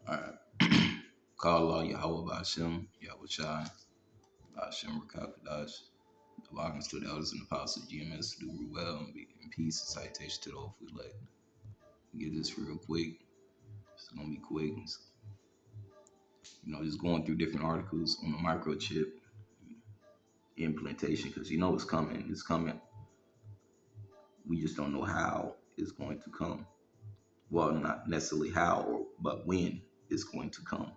All right. Call Allah Yahweh Bashem, Yahweh Shai, Bashem Rakakadash. The Loggins to the elders and apostles, GMS, do well and be in peace and citation to the hopefully elect. Get this real quick. It's gonna be quick. Just going through different articles on the microchip implementation because it's coming. It's coming. We just don't know how it's going to come. Well, not necessarily how, but when it's going to come.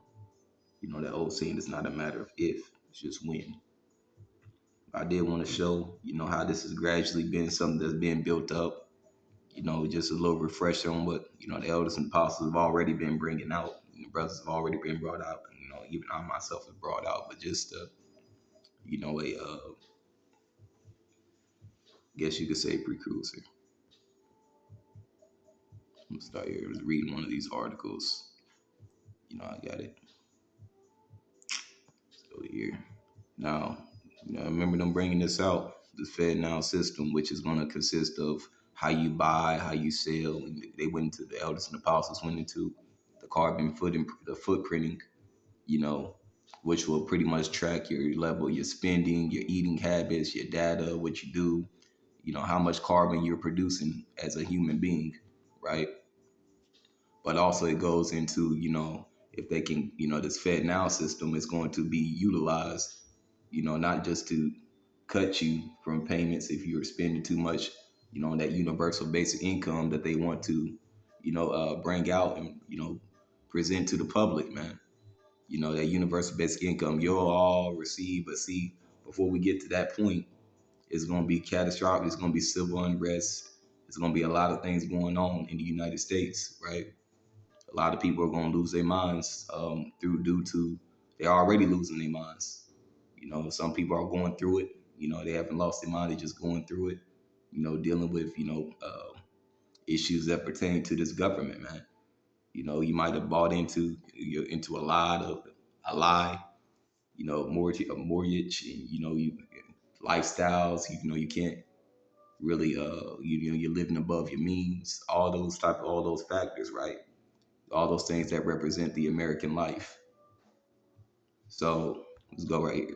That old saying is not a matter of if, it's just when. I did want to show, how this has gradually been something that's been built up. Just a little refresher on what, the elders and apostles have already been bringing out. And the brothers have already been brought out. And, even I myself have brought out. But just, guess you could say precursor. I'm going to start here reading one of these articles. I got it. So here. Now, I remember them bringing this out, the Fed now system, which is going to consist of how you buy, how you sell. And they went into the elders and apostles went into the carbon the footprinting, you know, which will pretty much track your level, your spending, your eating habits, your data, what you do, how much carbon you're producing as a human being, right? But also it goes into, if they can, this Fed now system is going to be utilized, not just to cut you from payments if you're spending too much, on that universal basic income that they want to, bring out and, present to the public, man. That universal basic income you'll all receive. But see, before we get to that point, it's going to be catastrophic. It's going to be civil unrest. It's going to be a lot of things going on in the United States, right? A lot of people are going to lose their minds due to they're already losing their minds. Some people are going through it. They haven't lost their mind. They're just going through it. Dealing with issues that pertain to this government, man. You might have bought into a lie. A mortgage, and you lifestyles. You can't really you're living above your means. All those factors, right? All those things that represent the American life. So let's go right here.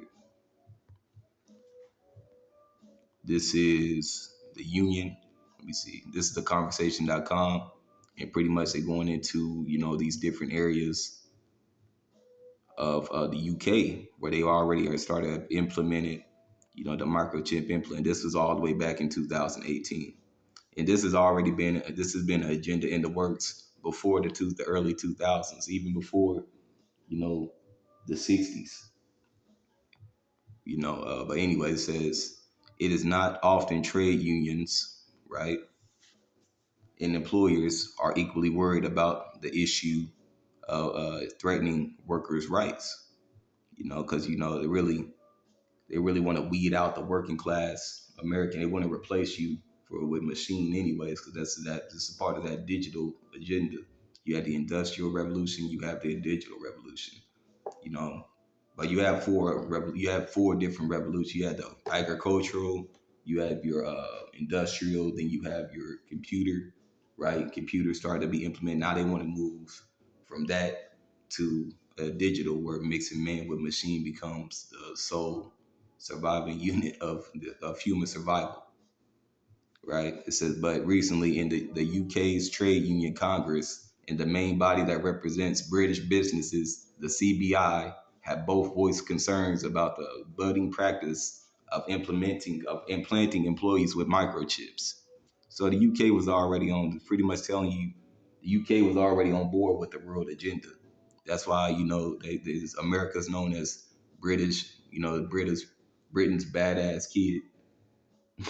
This is the Union. Let me see. This is the conversation.com. And pretty much they're going into, these different areas of the UK where they already are started implemented, the microchip implant. This was all the way back in 2018. And this has been an agenda in the works before the early 2000s, even before, the 60s. But anyway, it says it is not often trade unions, right, and employers are equally worried about the issue of threatening workers' rights. Because they really want to weed out the working class American. They want to replace you with machine anyways, because this is part of that digital agenda. You had the industrial revolution, you have the digital revolution. You know, but you have four different revolutions. You had the agricultural, you have your industrial, then you have your computer, right? Computers started to be implemented. Now they want to move from that to digital, where mixing man with machine becomes the sole surviving unit of human survival, right? It says, but recently in the UK's Trade Union Congress and the main body that represents British businesses, the CBI, have both voiced concerns about the budding practice of implanting employees with microchips. So the UK was already on, pretty much telling you, the UK was already on board with the world agenda. That's why America's known as British, Britain's badass kid,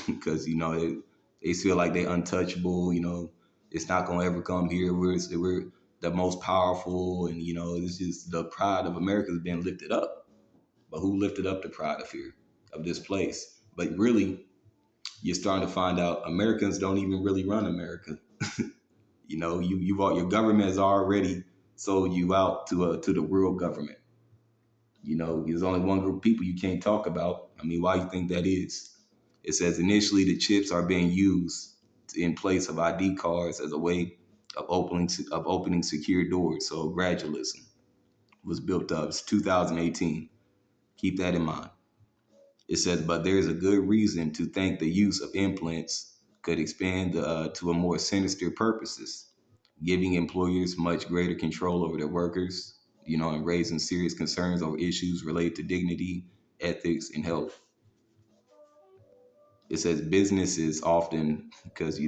because they feel like they're untouchable. It's not gonna ever come here. We're the most powerful, and it's just the pride of America has been lifted up. But who lifted up the pride of here, of this place? But really, you're starting to find out Americans don't even really run America. Your government has already sold you out to the world government. There's only one group of people you can't talk about. I mean, why you think that is? It says initially the chips are being used in place of ID cards as a way of opening secure doors. So gradualism was built up. It's 2018. Keep that in mind. It says, but there is a good reason to think the use of implants could expand to a more sinister purposes, giving employers much greater control over their workers, and raising serious concerns over issues related to dignity, ethics, and health. It says businesses often, because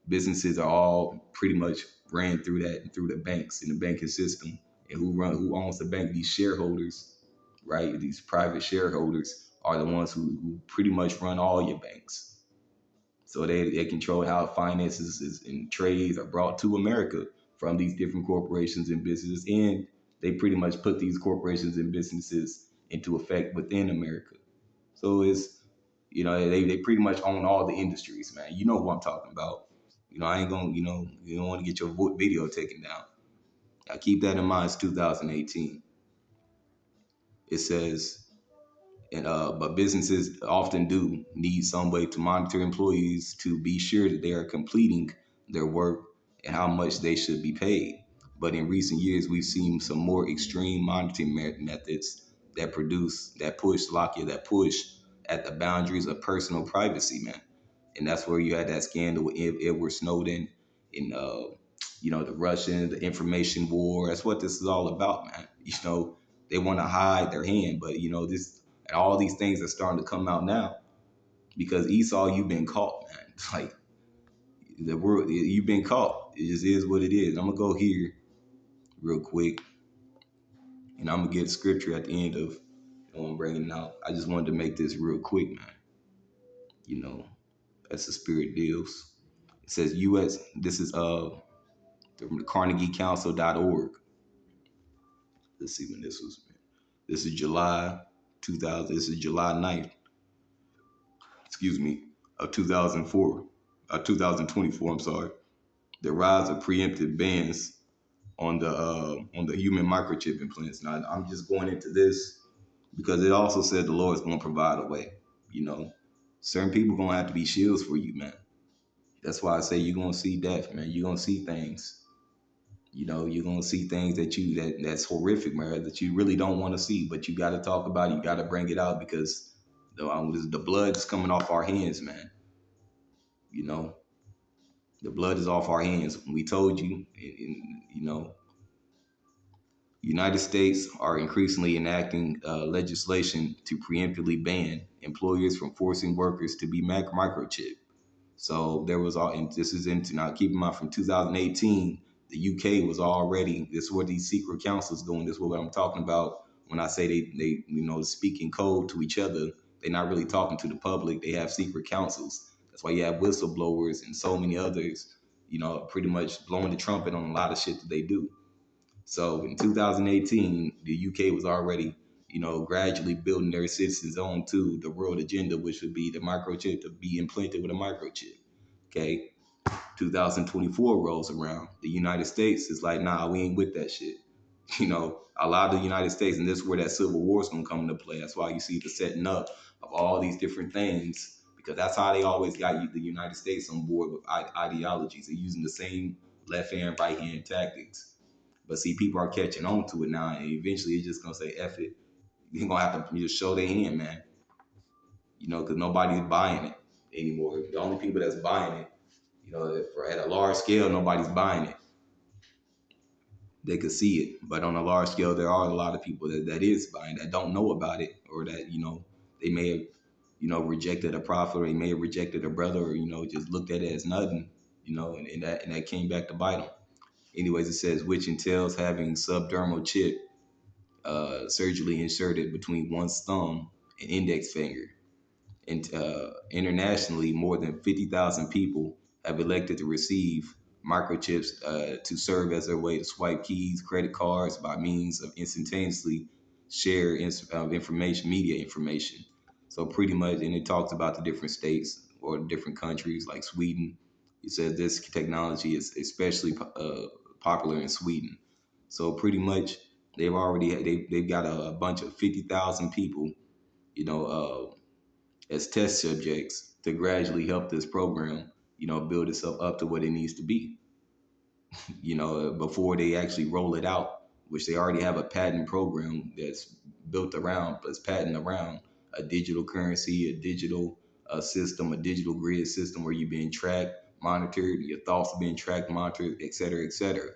businesses are all pretty much ran through the banks in the banking system, and who owns the bank? These shareholders, right? These private shareholders are the ones who pretty much run all your banks. So they control how finances and trades are brought to America from these different corporations and businesses, and they pretty much put these corporations and businesses into effect within America. So they pretty much own all the industries, man. You know who I'm talking about. I ain't gonna, you don't want to get your video taken down. Now keep that in mind. It's 2018. It says, but businesses often do need some way to monitor employees to be sure that they are completing their work and how much they should be paid. But in recent years, we've seen some more extreme monitoring methods that push at the boundaries of personal privacy, man. And that's where you had that scandal with Edward Snowden and the Russian, the information war. That's what this is all about, man. They want to hide their hand, but this and all these things are starting to come out now because Esau, you've been caught, man. Like the world, you've been caught. It just is what it is. I'm gonna go here real quick, and I'm gonna get scripture at the end of what I'm bringing out. I just wanted to make this real quick, man. You know, as the spirit deals. It says U.S. This is the CarnegieCouncil.org. Let's see when this was. This is July 2000. This is July 9th. Excuse me, of 2004, 2024. I'm sorry. The rise of preemptive bans on the human microchip implants. Now I'm just going into this because it also said the Lord is going to provide a way. You know, certain people going to have to be shields for you, man. That's why I say you're going to see death, man. You're going to see things. You're gonna see things that's horrific, man, that you really don't want to see, but you got to talk about it. You got to bring it out because the blood is coming off our hands, man. You know, the blood is off our hands. We told you, United States are increasingly enacting legislation to preemptively ban employers from forcing workers to be microchipped. So there was all, and this is into now. Keep in mind, from 2018, the UK was already. This is what these secret councils doing. This is what I'm talking about when I say they speaking code to each other. They're not really talking to the public. They have secret councils. That's why you have whistleblowers and so many others. Pretty much blowing the trumpet on a lot of shit that they do. So in 2018, the UK was already, gradually building their citizens onto the world agenda, which would be the microchip to be implanted with a microchip. Okay. 2024 rolls around. The United States is like, nah, we ain't with that shit. A lot of the United States, and this is where that civil war is going to come into play. That's why you see the setting up of all these different things, because that's how they always got the United States on board with ideologies. They're using the same left hand, right hand tactics. But see, people are catching on to it now, and eventually it's just gonna say, "F it." You're gonna have to just show their hand, man. Because nobody's buying it anymore. The only people that's buying it, at a large scale, nobody's buying it. They could see it, but on a large scale, there are a lot of people that is buying that don't know about it, or that they may have rejected a prophet, or they may have rejected a brother, or just looked at it as nothing, and that came back to bite them. Anyways, it says which entails having subdermal chip surgically inserted between one's thumb and index finger. And internationally, more than 50,000 people have elected to receive microchips to serve as their way to swipe keys, credit cards by means of instantaneously share information, media information. So pretty much, and it talks about the different states or different countries like Sweden. It says this technology is especially popular in Sweden. So pretty much, they've got a bunch of 50,000 people, you know, as test subjects to gradually help this program, build itself up to what it needs to be. before they actually roll it out, which they already have a patent program that's built around, but it's patent around a digital currency, a digital system, a digital grid system where you're being tracked, monitored, your thoughts are being tracked, monitored, et cetera, et cetera.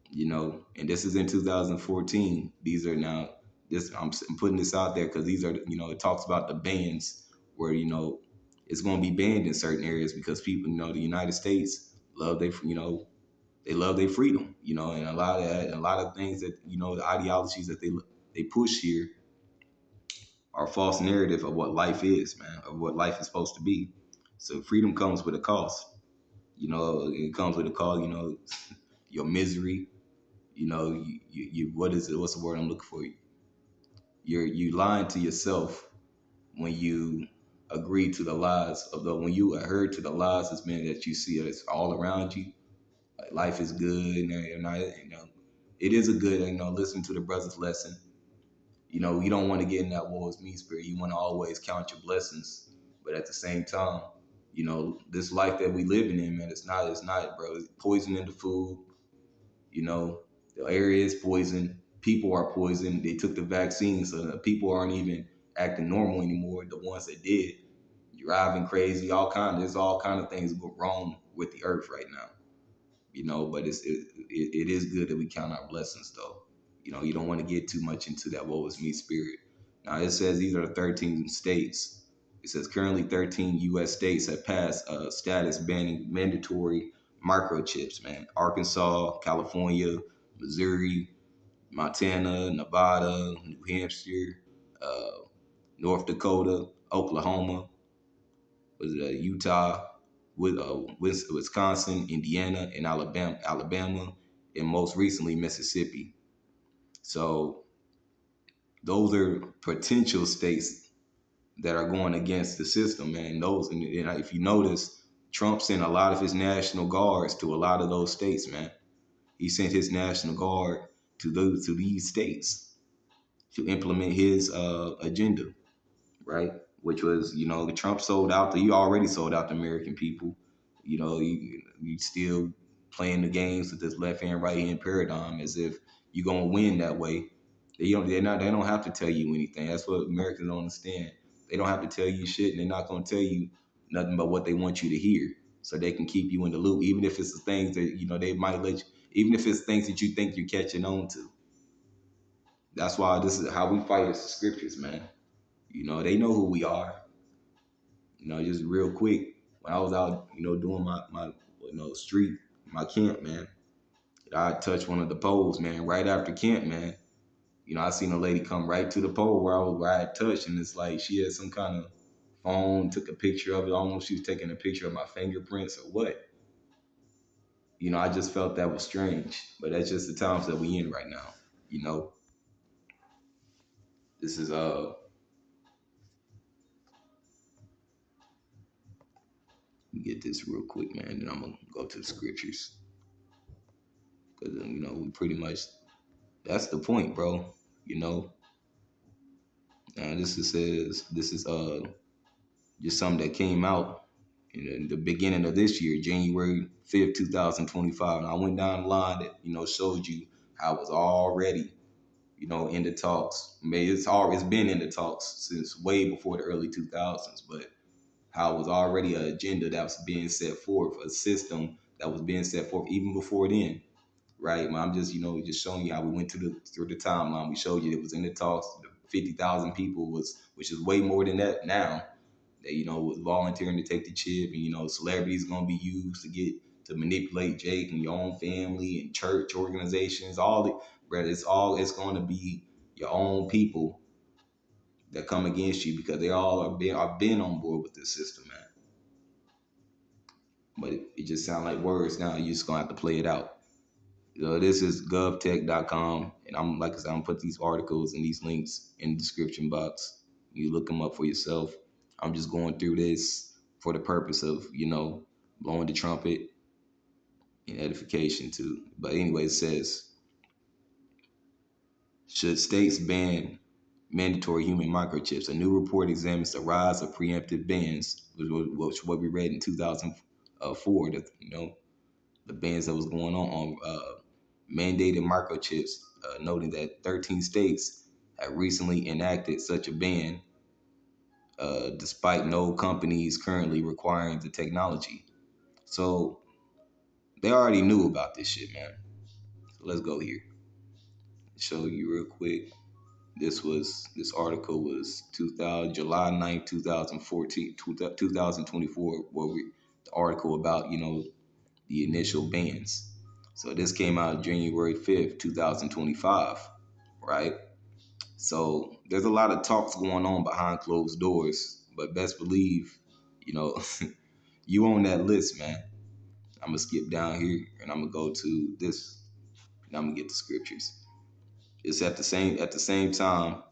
And this is in 2014. These are now this I'm putting this out there because these are it talks about the bans where it's going to be banned in certain areas because people the United States love they love their freedom, and a lot of that, a lot of things that the ideologies that they push here are false narrative of what life is, man, of what life is supposed to be. So freedom comes with a cost. It comes with a cost. Your misery. What is it? What's the word I'm looking for? You lying to yourself when you agree to the lies of the when you adhere to the lies that's meant that you see it's all around you. Like life is good, it is a good. Listen to the brother's lesson. You don't want to get in that war with me spirit. You want to always count your blessings, but at the same time, this life that we living in, man, it's not, bro. It's poison in the food. You know, the air is poison. People are poisoned. They took the vaccine, so the people aren't even acting normal anymore. The ones that did, driving crazy, there's all kind of things go wrong with the earth right now. But it is good that we count our blessings though. You don't want to get too much into that woe is me spirit. Now it says these are the 13 states. It says currently 13 U.S. states have passed status banning mandatory microchips. Man, Arkansas, California, Missouri, Montana, Nevada, New Hampshire, uh, North Dakota, Oklahoma, was it Utah, with Wisconsin, Indiana, and Alabama, and most recently Mississippi. So those are potential states that are going against the system, man. And if you notice, Trump sent a lot of his national guards to a lot of those states, man. He sent his national guard to these states to implement his agenda, right? Which was, Trump sold out. You already sold out the American people. You still playing the games with this left hand, right hand paradigm as if you're gonna win that way. They don't have to tell you anything. That's what Americans don't understand. They don't have to tell you shit, and they're not gonna tell you nothing but what they want you to hear, so they can keep you in the loop. Even if it's the things that they might let you. Even if it's things that you think you're catching on to. That's why this is how we fight as the scriptures, man. They know who we are. Just real quick, when I was out, doing my street, my camp, man, I touched one of the poles, man, right after camp, man. I seen a lady come right to the pole where I had touched, and it's like she had some kind of phone, took a picture of it, almost she was taking a picture of my fingerprints or what. I just felt that was strange, but that's just the times that we in right now. You know, this is let me get this real quick, man, then I'm gonna go to the scriptures because we pretty much that's the point, bro. You know, this is just something that came out in the beginning of this year, January 5th, 2025. And I went down the line that showed you how it was already in the talks. I mean, it's been in the talks since way before the early 2000s, but how it was already an agenda that was being set forth, a system that was being set forth even before then. Right, I'm just just showing you how we went through the timeline. We showed you it was in the talks. The 50,000 people which is way more than that now. That was volunteering to take the chip, and celebrities gonna be used to manipulate Jake and your own family and church organizations. It's going to be your own people that come against you because they all are been on board with this system, man. But it just sounds like words now. You're just gonna have to play it out. This is govtech.com, and I'm like I said, I'm put these articles and these links in the description box. You look them up for yourself. I'm just going through this for the purpose of blowing the trumpet and edification too. But anyway, it says, should states ban mandatory human microchips? A new report examines the rise of preemptive bans, which what we read in 2004. That the bans that was going on mandated microchips, noting that 13 states have recently enacted such a ban, despite no companies currently requiring the technology. So they already knew about this shit, man. So let's go here. Show you real quick. This article was 2000 July 9th, 2014, 2024, where the article about, the initial bans. So this came out January 5th, 2025, right? So there's a lot of talks going on behind closed doors, but best believe, you know, you on that list, man. I'm gonna skip down here and I'm gonna go to this and I'm gonna get the scriptures. It's at the same time.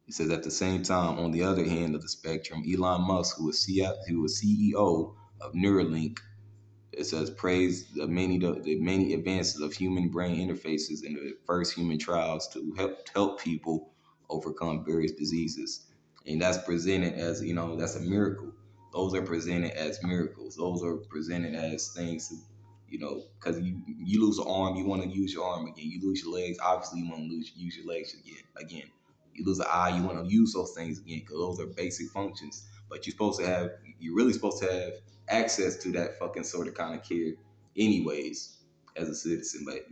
It says at the same time, on the other hand of the spectrum, Elon Musk, who was CEO of Neuralink, it says praise the many advances of human brain interfaces in the first human trials to help people overcome various diseases. And that's presented as, that's a miracle. Those are presented as miracles. Those are presented as things, because you lose an arm, you want to use your arm again. You lose your legs, obviously you want to use your legs again. You lose an eye, you want to use those things again because those are basic functions. But you're really supposed to have access to that fucking sort of kind of care anyways as a citizen. But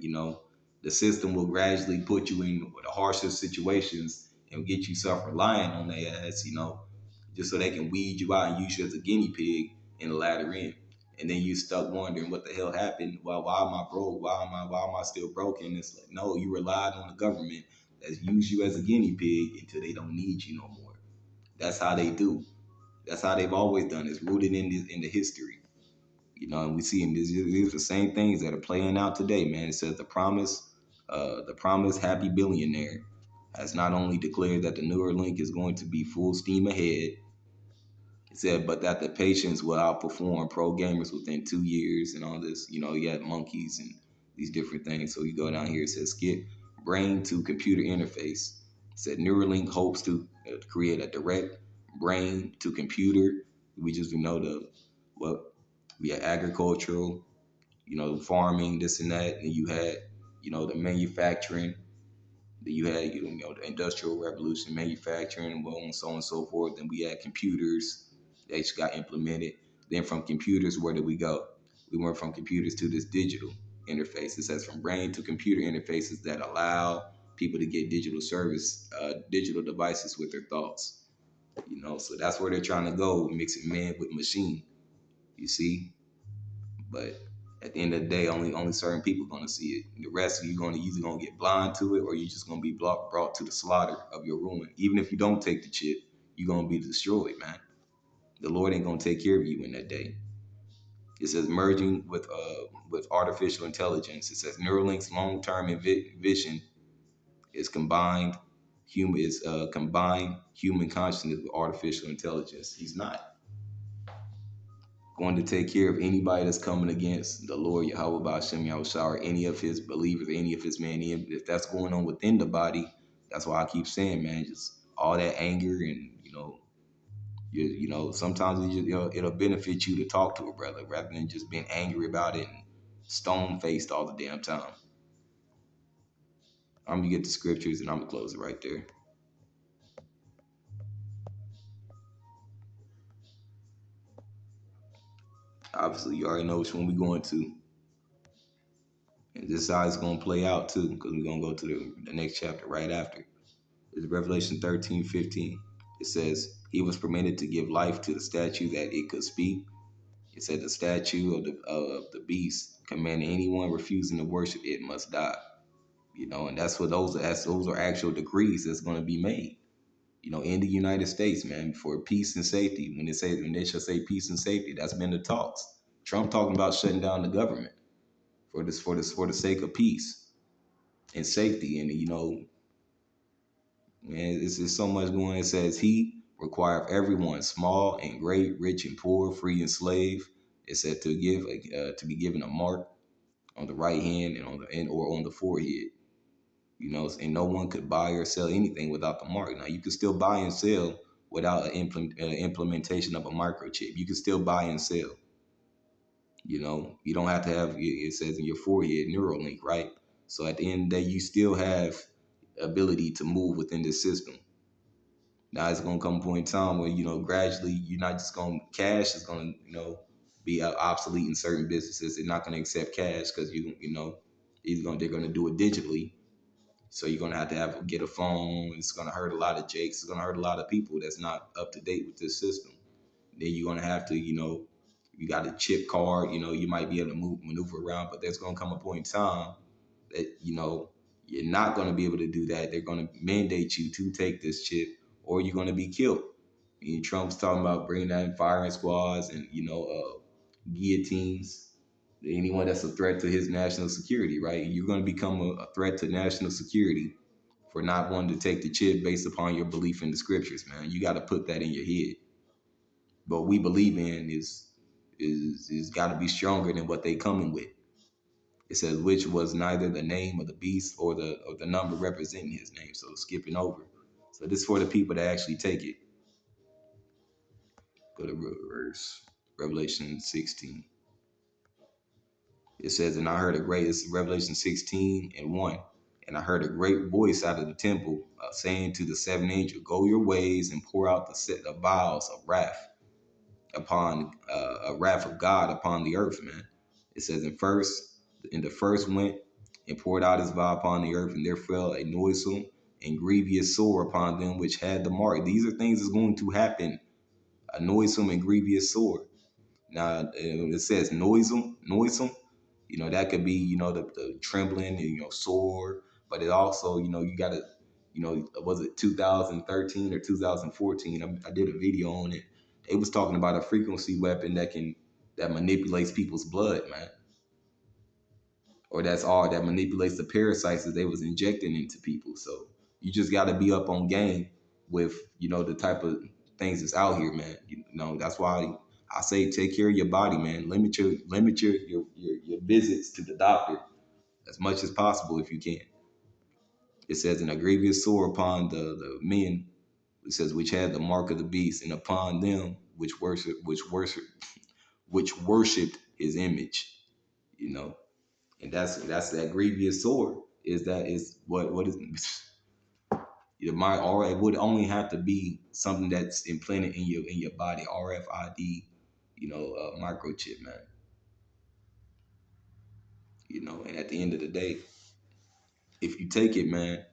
the system will gradually put you in the harshest situations and get you self-reliant on their ass, just so they can weed you out and use you as a guinea pig in the latter end. And then you stuck wondering what the hell happened. Well, why am I broke? Why am I still broken? It's like, no, you relied on the government that's used you as a guinea pig until they don't need you no more. That's how they do. That's how they've always done. It's rooted in the history. And we see these are the same things that are playing out today, man. It says the promise happy billionaire has not only declared that the Neuralink is going to be full steam ahead, it said, but that the patients will outperform pro gamers within 2 years and all this. You got monkeys and these different things. So you go down here, it says skip brain to computer interface. It said Neuralink hopes to create a direct brain to computer. We just know the what we had agricultural, farming, this and that, and you had, the manufacturing, then you had, the industrial revolution, manufacturing, and so on and so forth. Then we had computers that just got implemented. Then from computers, where did we go? We went from computers to this digital interface. It says from brain to computer interfaces that allow people to get digital devices with their thoughts. So that's where they're trying to go, mixing man with machine. You see, but at the end of the day, only certain people are gonna see it. The rest of you gonna either gonna get blind to it, or you're just gonna be brought to the slaughter of your ruin. Even if you don't take the chip, you're gonna be destroyed, man. The Lord ain't gonna take care of you in that day. It says merging with artificial intelligence. It says Neuralink's long-term vision is combined human consciousness with artificial intelligence. He's not going to take care of anybody that's coming against the Lord Yahweh Ba'Shem Yahushua, or any of his believers, any of his men. If that's going on within the body, that's why I keep saying, man, just all that anger and sometimes it'll benefit you to talk to a brother rather than just being angry about it and stone faced all the damn time. I'm gonna get the scriptures and I'm gonna close it right there. Obviously, you already know which one we're going to. And this side is going to play out too, because we're going to go to the next chapter right after. It's Revelation 13:15. It says, he was permitted to give life to the statue that it could speak. It said the statue of the beast, commanding anyone refusing to worship it must die. And that's what those are actual decrees that's going to be made. In the United States, man, for peace and safety. When they shall say peace and safety, that's been the talks. Trump talking about shutting down the government for the sake of peace and safety. And man, it's so much going. It says he require of everyone, small and great, rich and poor, free and slave. It said to be given a mark on the right hand or on the forehead. And no one could buy or sell anything without the mark. Now you can still buy and sell without an implementation of a microchip. You can still buy and sell. You don't have to have it says in your forehead Neuralink, right? So at the end of the day, you still have ability to move within this system. Now it's gonna come a point in time where gradually you're not just gonna cash is gonna be obsolete in certain businesses. They're not gonna accept cash because they're gonna do it digitally. So you're gonna have to get a phone. It's gonna hurt a lot of jakes. It's gonna hurt a lot of people that's not up to date with this system. Then you're gonna have to you got a chip card. You might be able to maneuver around, but there's gonna come a point in time that you're not going to be able to do that. They're going to mandate you to take this chip, or you're going to be killed. And Trump's talking about bringing down firing squads and guillotines. Anyone that's a threat to his national security, right? You're going to become a threat to national security for not wanting to take the chip based upon your belief in the scriptures, man. You got to put that in your head. But what we believe in is got to be stronger than what they coming with. It says which was neither the name of the beast or the number representing his name. So skipping over. So this is for the people that actually take it. Go to verse Revelation 16. It says, and I heard a great, it's Revelation 16 and 1. And I heard a great voice out of the temple saying to the seven angels, go your ways and pour out the vials of wrath upon a wrath of God upon the earth, man. It says in the first went and poured out his vial upon the earth, and there fell a noisome and grievous sore upon them which had the mark. These are things that's going to happen. A noisome and grievous sore. Now it says noisome. That could be the trembling and sore, but it also you got to was it 2013 or 2014? I did a video on it. They was talking about a frequency weapon that manipulates people's blood, man, or that's all that manipulates the parasites that they was injecting into people. So you just got to be up on game with the type of things that's out here, man. That's why I say take care of your body, man. Limit your visits to the doctor as much as possible if you can. It says in a grievous sore upon the men. It says which had the mark of the beast, and upon them which worshipped his image. You know, and that's that grievous sore. Is what is it might or it would only have to be something that's implanted in your body. RFID, microchip, man. And at the end of the day, if you take it, man,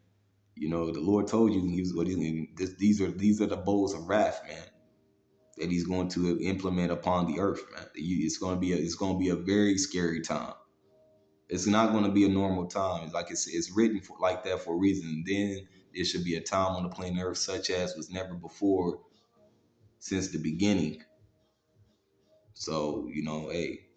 the Lord told you these are the bowls of wrath, man, that He's going to implement upon the earth, man. It's going to be a very scary time. It's not going to be a normal time. It's written like that for a reason. Then there should be a time on the planet Earth such as was never before since the beginning. So hey,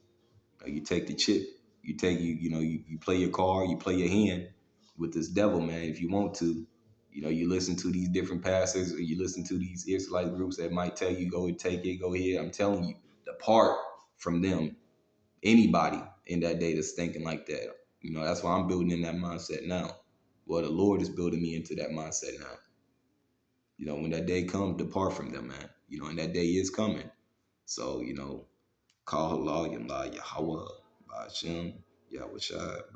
you take the chip, you play your card, you play your hand with this devil, man. If you want to, you listen to these different pastors, or you listen to these Israelite groups that might tell you go and take it, go ahead. I'm telling you, depart from them. Anybody in that day that's thinking like that, that's why I'm building in that mindset now. Well, the Lord is building me into that mindset now. When that day comes, depart from them, man. And that day is coming. So, call Allah, Yallah, Yahweh, Ba'ashem, Yahweh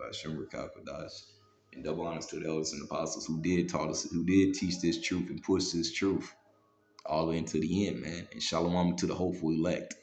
Ba'ashem, Rakakadash. And double honors to the elders and apostles who did taught us, who did teach this truth and push this truth all the way into the end, man. And shalom to the hopeful elect.